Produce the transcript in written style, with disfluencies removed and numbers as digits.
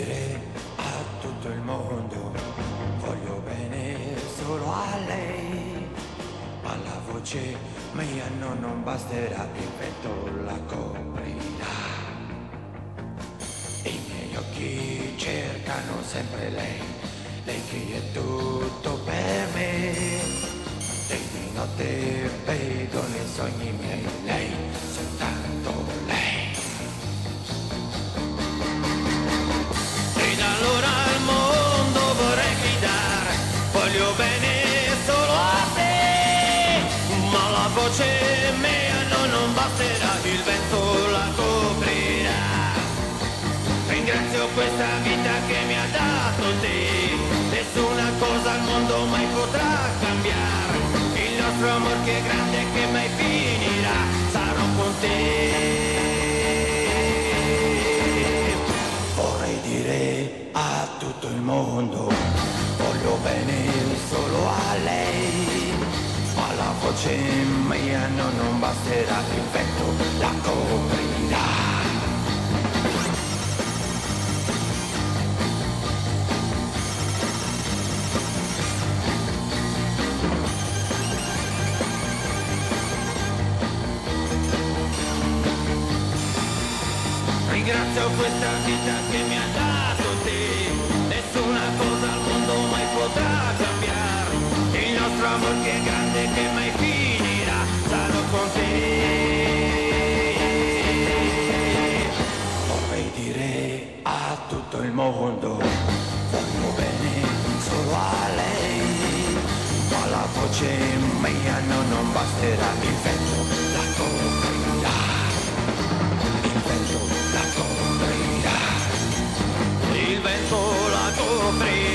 dire a tutto il mondo, voglio bene solo a lei, ma la voce mia non basterà, il vento la coprirà. I miei occhi cercano sempre lei, lei che è tutto per me. E di notte vedo nei sogni miei lei, soltanto lei. Ed allora al mondo vorrei gridare, voglio bene solo a te, ma la voce mia non basterà, il vento la coprirà. Ringrazio questa vita che mi ha dato te, nessuna cosa al mondo mai potrà cambiare, il nostro amor che è grande che mai finirà, sarò con te. Vorrei dire a tutto il mondo, voglio bene solo a lei, ma la voce mia non basterà, il vento la coprirà. Ringrazio questa vita che mi ha dato te, nessuna cosa al mondo mai potrà cambiare, il nostro amor che è grande che mai finirà, sarò con te. Vorrei dire a tutto il mondo, voglio bene solo a lei, ma la voce mia non basterà, il vento la coprirà. Il vento la coprirà.